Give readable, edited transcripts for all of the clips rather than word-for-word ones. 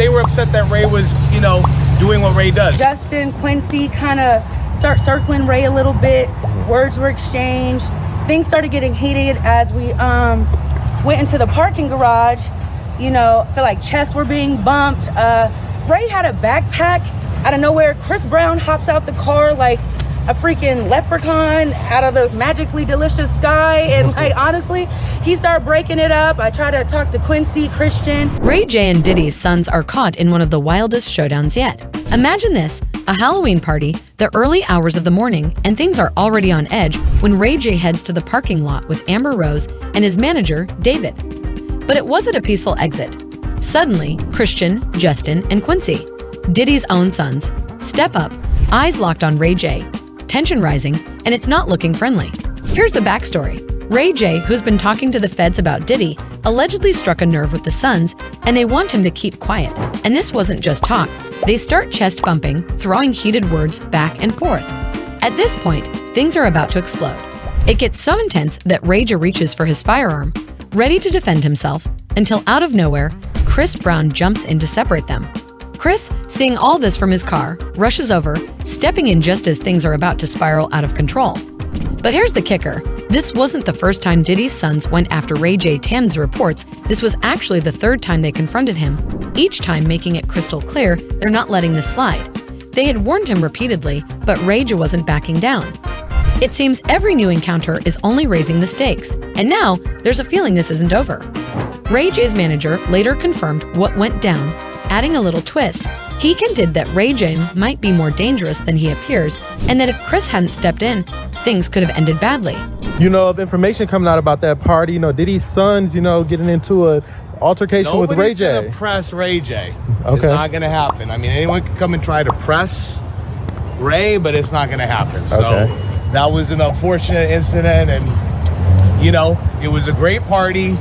they were upset that Ray was, doing what Ray does. Justin, Quincy kind of start circling Ray a little bit. Words were exchanged. Things started getting heated as we went into the parking garage. I feel like chests were being bumped. Ray had a backpack. Out of nowhere, Chris Brown hops out the car like a freaking leprechaun out of the magically delicious sky. And honestly, he started breaking it up. I tried to talk to Quincy, Christian. Ray, J and Diddy's sons are caught in one of the wildest showdowns yet. Imagine this, a Halloween party, the early hours of the morning, and things are already on edge when Ray J heads to the parking lot with Amber Rose and his manager, David. But it wasn't a peaceful exit. Suddenly, Christian, Justin, and Quincy, Diddy's own sons, step up, eyes locked on Ray J, tension rising, and it's not looking friendly. Here's the backstory. Ray J, who's been talking to the feds about Diddy, allegedly struck a nerve with the sons, and they want him to keep quiet. And this wasn't just talk. They start chest bumping, throwing heated words back and forth. At this point, things are about to explode. It gets so intense that Ray J reaches for his firearm, ready to defend himself, until out of nowhere, Chris Brown jumps in to separate them. Chris, seeing all this from his car, rushes over, stepping in just as things are about to spiral out of control. But here's the kicker. This wasn't the first time Diddy's sons went after Ray J. Tams reports. This was actually the third time they confronted him, each time making it crystal clear they're not letting this slide. They had warned him repeatedly, but Ray J wasn't backing down. It seems every new encounter is only raising the stakes, and now there's a feeling this isn't over. Ray J's manager later confirmed what went down, adding a little twist. He hinted that Ray J might be more dangerous than he appears, and that if Chris hadn't stepped in, things could have ended badly. Of information coming out about that party, Diddy's sons, getting into an altercation with Ray J. Nobody's gonna press Ray J. Okay. It's not gonna happen. I mean, anyone can come and try to press Ray, but it's not gonna happen. So that was an unfortunate incident, and it was a great party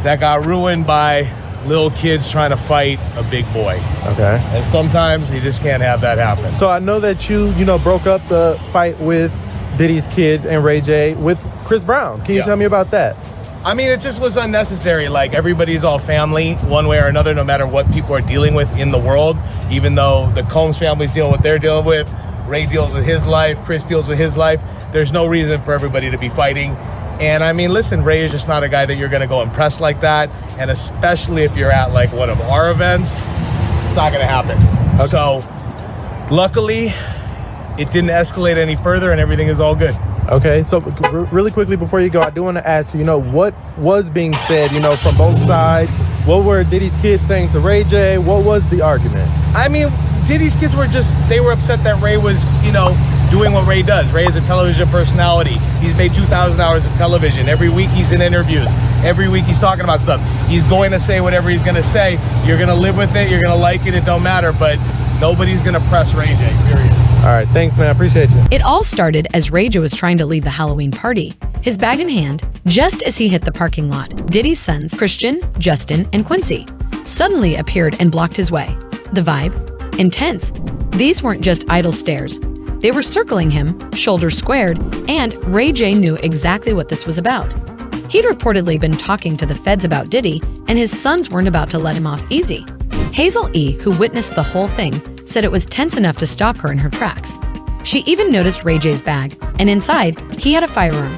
that got ruined by little kids trying to fight a big boy. Okay. And sometimes you just can't have that happen. So I know that you broke up the fight with Diddy's kids and Ray J with Chris Brown. Can you tell me about that? I mean, it just was unnecessary. Like, everybody's all family one way or another, no matter what people are dealing with in the world. Even though the Combs family's dealing with what they're dealing with, Ray deals with his life, Chris deals with his life. There's no reason for everybody to be fighting. And I mean, listen, Ray is just not a guy that you're going to go impress like that. And especially if you're at like one of our events, it's not going to happen. Okay. So luckily, it didn't escalate any further and everything is all good. Okay, so really quickly before you go, I do want to ask you, what was being said, from both sides? What were Diddy's kids saying to Ray J? What was the argument? I mean, Diddy's kids they were upset that Ray was, doing what Ray does. Ray is a television personality. He's made 2,000 hours of television. Every week he's in interviews. Every week he's talking about stuff. He's going to say whatever he's going to say. You're going to live with it. You're going to like it. It don't matter. But nobody's going to press Ray J, period. All right. Thanks, man. I appreciate you. It all started as Ray J was trying to leave the Halloween party, his bag in hand, just as he hit the parking lot. Diddy's sons, Christian, Justin, and Quincy, suddenly appeared and blocked his way. The vibe? Intense. These weren't just idle stares. They were circling him, shoulders squared, and Ray J knew exactly what this was about. He'd reportedly been talking to the feds about Diddy, and his sons weren't about to let him off easy. Hazel E., who witnessed the whole thing, said it was tense enough to stop her in her tracks. She even noticed Ray J's bag, and inside, he had a firearm.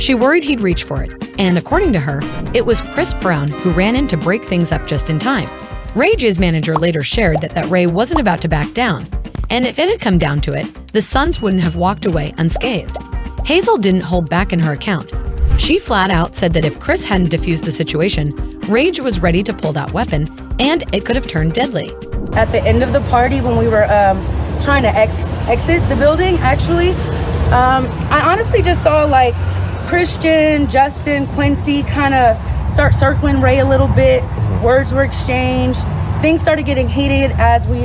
She worried he'd reach for it, and according to her, it was Chris Brown who ran in to break things up just in time. Ray J's manager later shared that Ray wasn't about to back down, and if it had come down to it, the sons wouldn't have walked away unscathed. Hazel didn't hold back in her account. She flat out said that if Chris hadn't defused the situation, Ray J was ready to pull that weapon, and it could have turned deadly. At the end of the party, when we were trying to exit the building, actually, I honestly just saw like Christian, Justin, Quincy kind of start circling Ray a little bit. Words were exchanged. Things started getting heated as we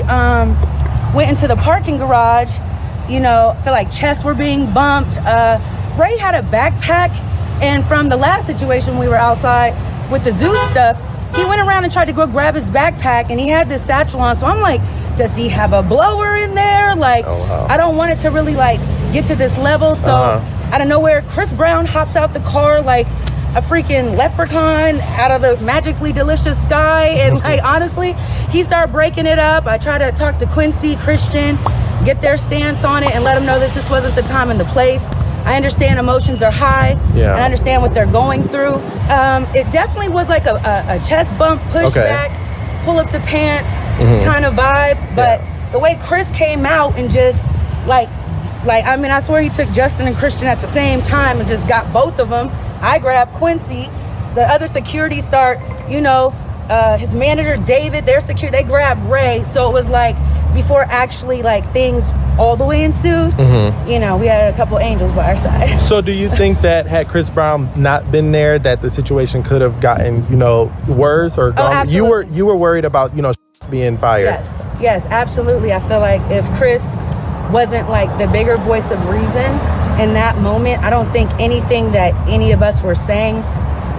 went into the parking garage. I feel like chests were being bumped. Ray had a backpack, and from the last situation we were outside with the zoo stuff, he went around and tried to go grab his backpack, and he had this satchel on. So I'm like, does he have a blower in there? Like, I don't want it to really like get to this level. So out of nowhere, Chris Brown hops out the car like a freaking leprechaun out of the magically delicious sky. And like, honestly, he started breaking it up. I tried to talk to Quincy, Christian, get their stance on it and let them know that this wasn't the time and the place. I understand emotions are high, and I understand what they're going through. It definitely was like a chest bump, push back, pull up the pants kind of vibe. But the way Chris came out and just like, I mean, I swear he took Justin and Christian at the same time and just got both of them. I grabbed Quincy. The other security start, you know, his manager, David, their security, they grabbed Ray. So it was like, before actually like things all the way ensued, you know, we had a couple angels by our side. So do you think that had Chris Brown not been there, that the situation could have gotten, you know, worse or gone? You were worried about, you know, being fired. Yes, absolutely. I feel like if Chris wasn't like the bigger voice of reason in that moment, I don't think anything that any of us were saying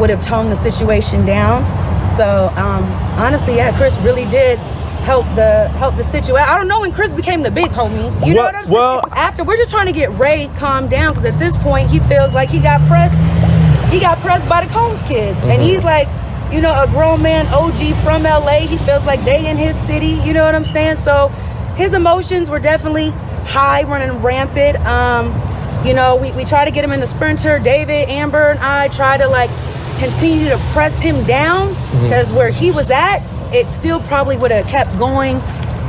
would have toned the situation down. So honestly, yeah, Chris really did help the situation. I don't know when Chris became the big homie. You know what I'm saying? Well, after, we're just trying to get Ray calmed down, because at this point he feels like he got pressed by the Combs kids, and he's like, you know, a grown man, OG from LA. He feels like they in his city. You know what I'm saying? So his emotions were definitely high, running rampant. You know, we try to get him in the sprinter. David, Amber, and I try to like continue to press him down, because where he was at, it still probably would have kept going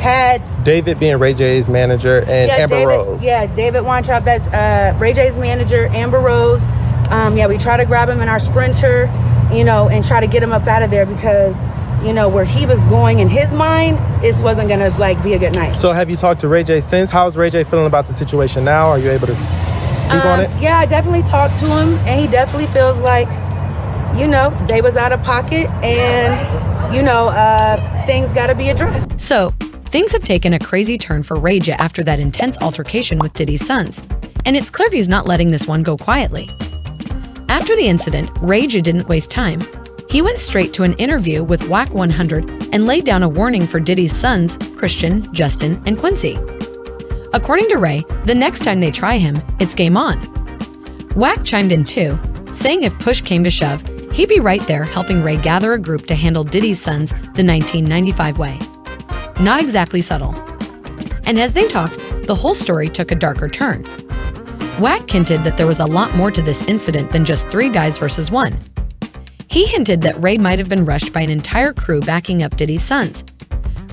had David being Ray J's manager and Amber Rose. Yeah, David Weintraub, that's Ray J's manager, Amber Rose. We try to grab him in our sprinter, you know, and try to get him up out of there, because, you know, where he was going in his mind, this wasn't gonna like be a good night. So have you talked to Ray J since? How's Ray J feeling about the situation now? Are you able to speak on it? Yeah, I definitely talked to him, and he definitely feels like, you know, they was out of pocket, and you know, things got to be addressed. So, things have taken a crazy turn for Ray J after that intense altercation with Diddy's sons, and it's clear he's not letting this one go quietly. After the incident, Ray J didn't waste time. He went straight to an interview with WAC 100 and laid down a warning for Diddy's sons, Christian, Justin, and Quincy. According to Ray, the next time they try him, it's game on. WAC chimed in too, saying if push came to shove, he'd be right there helping Ray gather a group to handle Diddy's sons the 1995 way. Not exactly subtle. And as they talked, the whole story took a darker turn. WAC hinted that there was a lot more to this incident than just 3 guys versus 1. He hinted that Ray might have been rushed by an entire crew backing up Diddy's sons.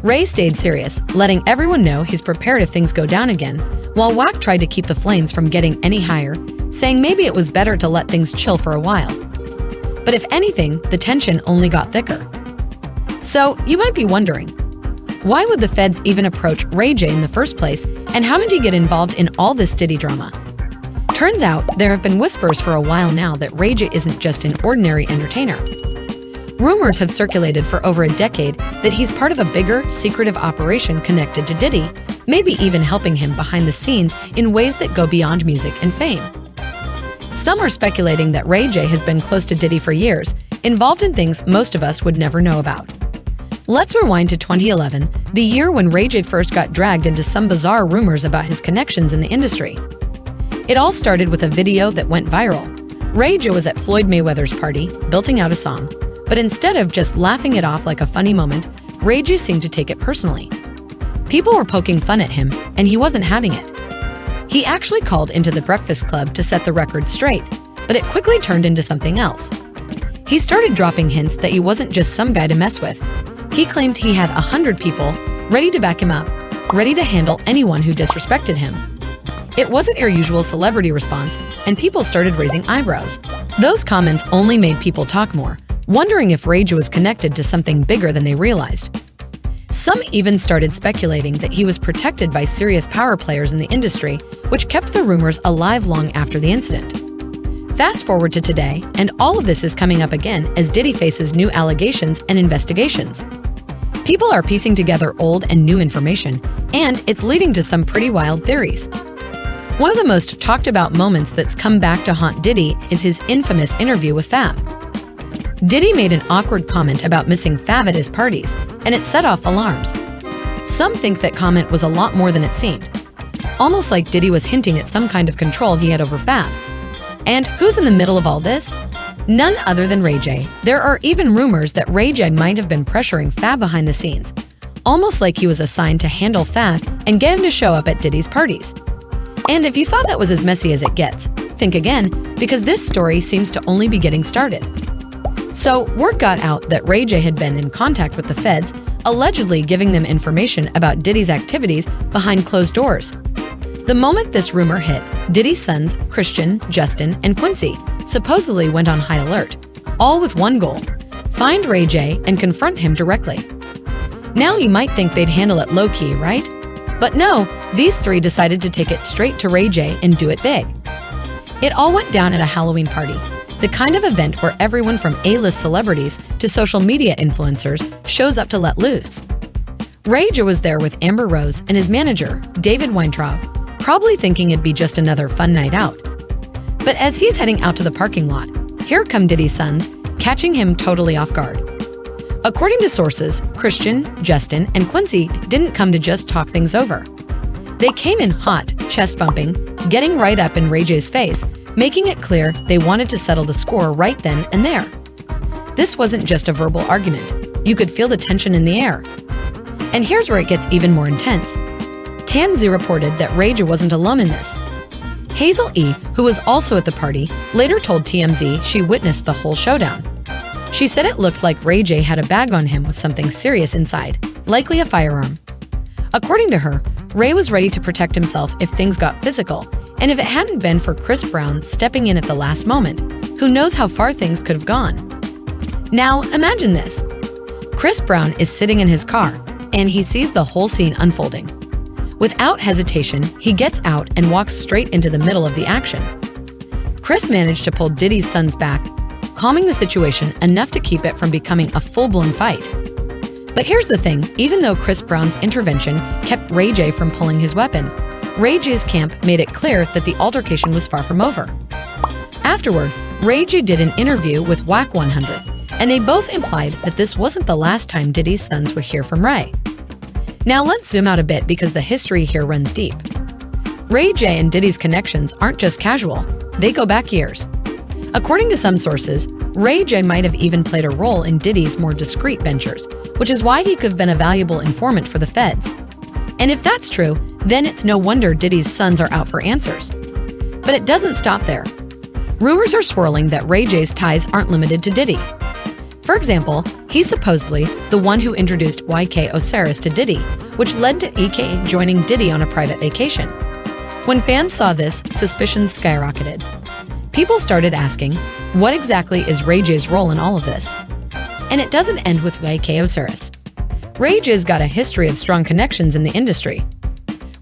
Ray stayed serious, letting everyone know he's prepared if things go down again, while WAC tried to keep the flames from getting any higher, saying maybe it was better to let things chill for a while. But if anything, the tension only got thicker. So, you might be wondering, why would the feds even approach Ray J in the first place, and how did he get involved in all this Diddy drama? Turns out, there have been whispers for a while now that Ray J isn't just an ordinary entertainer. Rumors have circulated for over a decade that he's part of a bigger, secretive operation connected to Diddy, maybe even helping him behind the scenes in ways that go beyond music and fame. Some are speculating that Ray J has been close to Diddy for years, involved in things most of us would never know about. Let's rewind to 2011, the year when Ray J first got dragged into some bizarre rumors about his connections in the industry. It all started with a video that went viral. Ray J was at Floyd Mayweather's party, belting out a song, but instead of just laughing it off like a funny moment, Ray J seemed to take it personally. People were poking fun at him, and he wasn't having it. He actually called into the Breakfast Club to set the record straight, but it quickly turned into something else. He started dropping hints that he wasn't just some guy to mess with. He claimed he had 100 people ready to back him up, ready to handle anyone who disrespected him. It wasn't your usual celebrity response, and people started raising eyebrows. Those comments only made people talk more, wondering if Ray J was connected to something bigger than they realized. Some even started speculating that he was protected by serious power players in the industry, which kept the rumors alive long after the incident. Fast forward to today, and all of this is coming up again as Diddy faces new allegations and investigations. People are piecing together old and new information, and it's leading to some pretty wild theories. One of the most talked about moments that's come back to haunt Diddy is his infamous interview with Fab. Diddy made an awkward comment about missing Fab at his parties, and it set off alarms. Some think that comment was a lot more than it seemed. Almost like Diddy was hinting at some kind of control he had over Fab. And who's in the middle of all this? None other than Ray J. There are even rumors that Ray J might have been pressuring Fab behind the scenes, almost like he was assigned to handle Fab and get him to show up at Diddy's parties. And if you thought that was as messy as it gets, think again, because this story seems to only be getting started. So, word got out that Ray J had been in contact with the feds, allegedly giving them information about Diddy's activities behind closed doors. The moment this rumor hit, Diddy's sons, Christian, Justin, and Quincy, supposedly went on high alert, all with one goal: find Ray J and confront him directly. Now you might think they'd handle it low-key, right? But no, these three decided to take it straight to Ray J and do it big. It all went down at a Halloween party, the kind of event where everyone from A-list celebrities to social media influencers shows up to let loose. Ray J was there with Amber Rose and his manager, David Weintraub, probably thinking it'd be just another fun night out. But as he's heading out to the parking lot, here come Diddy's sons, catching him totally off guard. According to sources, Christian, Justin, and Quincy didn't come to just talk things over. They came in hot, chest-bumping, getting right up in Ray J's face, making it clear they wanted to settle the score right then and there. This wasn't just a verbal argument. You could feel the tension in the air. And here's where it gets even more intense. TMZ reported that Ray J wasn't alone in this. Hazel E., who was also at the party, later told TMZ she witnessed the whole showdown. She said it looked like Ray J had a bag on him with something serious inside, likely a firearm. According to her, Ray was ready to protect himself if things got physical, and if it hadn't been for Chris Brown stepping in at the last moment, who knows how far things could have gone. Now, imagine this. Chris Brown is sitting in his car, and he sees the whole scene unfolding. Without hesitation, he gets out and walks straight into the middle of the action. Chris managed to pull Diddy's sons back, calming the situation enough to keep it from becoming a full-blown fight. But here's the thing, even though Chris Brown's intervention kept Ray J from pulling his weapon, Ray J's camp made it clear that the altercation was far from over. Afterward, Ray J did an interview with Whack 100, and they both implied that this wasn't the last time Diddy's sons would hear from Ray. Now let's zoom out a bit because the history here runs deep. Ray J and Diddy's connections aren't just casual, they go back years. According to some sources, Ray J might have even played a role in Diddy's more discreet ventures, which is why he could have been a valuable informant for the feds. And if that's true, then it's no wonder Diddy's sons are out for answers. But it doesn't stop there. Rumors are swirling that Ray J's ties aren't limited to Diddy. For example, he's supposedly the one who introduced YK Osiris to Diddy, which led to EK joining Diddy on a private vacation. When fans saw this, suspicions skyrocketed. People started asking, what exactly is Ray J's role in all of this? And it doesn't end with YK Osiris. Ray J's got a history of strong connections in the industry.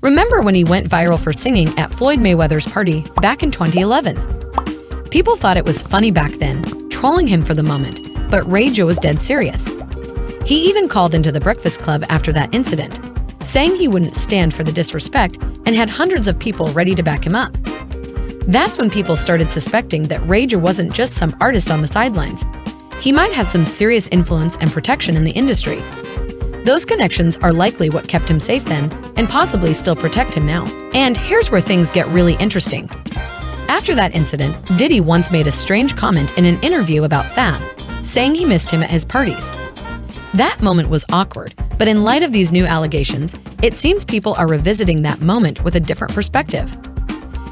Remember when he went viral for singing at Floyd Mayweather's party back in 2011? People thought it was funny back then, trolling him for the moment, but Ray J was dead serious. He even called into the Breakfast Club after that incident, saying he wouldn't stand for the disrespect and had hundreds of people ready to back him up. That's when people started suspecting that Ray J wasn't just some artist on the sidelines. He might have some serious influence and protection in the industry. Those connections are likely what kept him safe then, and possibly still protect him now. And here's where things get really interesting. After that incident, Diddy once made a strange comment in an interview about Fab, saying he missed him at his parties. That moment was awkward, but in light of these new allegations, it seems people are revisiting that moment with a different perspective.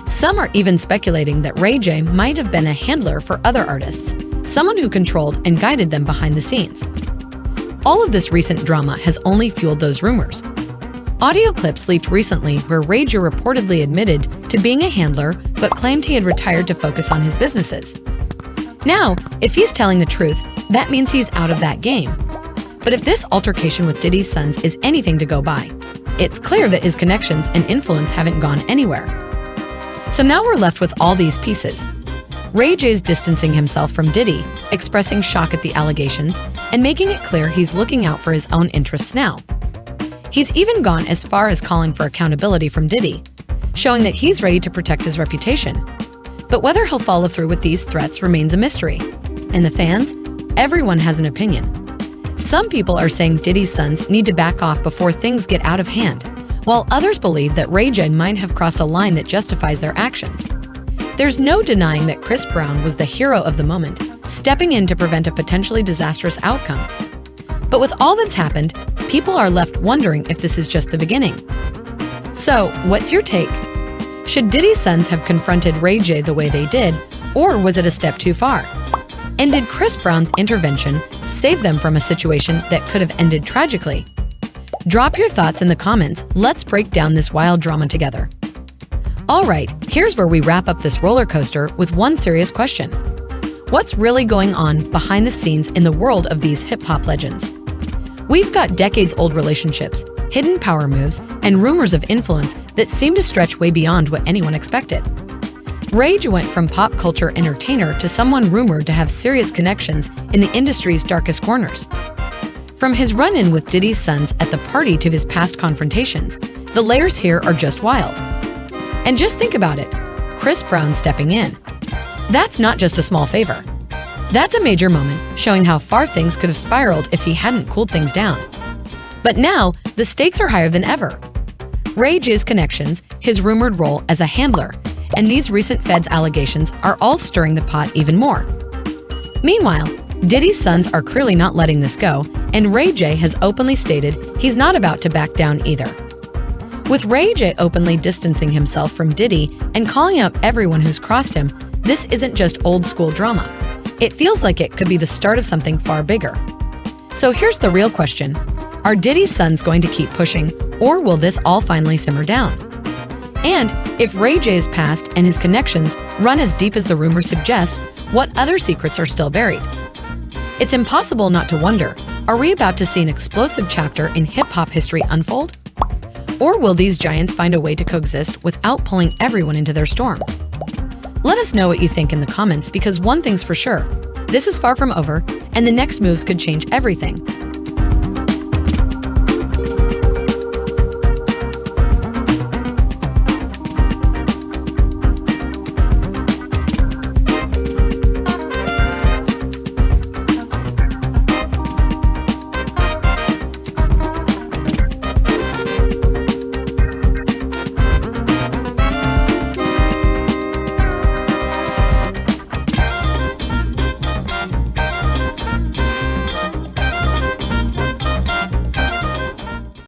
Some are even speculating that Ray J might have been a handler for other artists, someone who controlled and guided them behind the scenes. All of this recent drama has only fueled those rumors. Audio clips leaked recently where Ray J reportedly admitted to being a handler but claimed he had retired to focus on his businesses. Now, if he's telling the truth, that means he's out of that game. But if this altercation with Diddy's sons is anything to go by, it's clear that his connections and influence haven't gone anywhere. So now we're left with all these pieces. Ray J's distancing himself from Diddy, expressing shock at the allegations, and making it clear he's looking out for his own interests now. He's even gone as far as calling for accountability from Diddy, showing that he's ready to protect his reputation. But whether he'll follow through with these threats remains a mystery. And the fans? Everyone has an opinion. Some people are saying Diddy's sons need to back off before things get out of hand, while others believe that Ray J might have crossed a line that justifies their actions. There's no denying that Chris Brown was the hero of the moment, stepping in to prevent a potentially disastrous outcome. But with all that's happened, people are left wondering if this is just the beginning. So, what's your take? Should Diddy's sons have confronted Ray J the way they did, or was it a step too far? And did Chris Brown's intervention save them from a situation that could have ended tragically? Drop your thoughts in the comments. Let's break down this wild drama together. All right, here's where we wrap up this roller coaster with one serious question. What's really going on behind the scenes in the world of these hip-hop legends? We've got decades-old relationships, hidden power moves, and rumors of influence that seem to stretch way beyond what anyone expected. Ray J went from pop culture entertainer to someone rumored to have serious connections in the industry's darkest corners. From his run-in with Diddy's sons at the party to his past confrontations, the layers here are just wild. And just think about it, Chris Brown stepping in. That's not just a small favor. That's a major moment showing how far things could have spiraled if he hadn't cooled things down. But now, the stakes are higher than ever. Ray J's connections, his rumored role as a handler, and these recent feds allegations are all stirring the pot even more. Meanwhile, Diddy's sons are clearly not letting this go, and Ray J has openly stated he's not about to back down either. With Ray J openly distancing himself from Diddy and calling out everyone who's crossed him, this isn't just old school drama. It feels like it could be the start of something far bigger. So here's the real question. Are Diddy's sons going to keep pushing, or will this all finally simmer down? And if Ray J's past and his connections run as deep as the rumors suggest, what other secrets are still buried? It's impossible not to wonder, are we about to see an explosive chapter in hip-hop history unfold? Or will these giants find a way to coexist without pulling everyone into their storm? Let us know what you think in the comments, because one thing's for sure, this is far from over, and the next moves could change everything.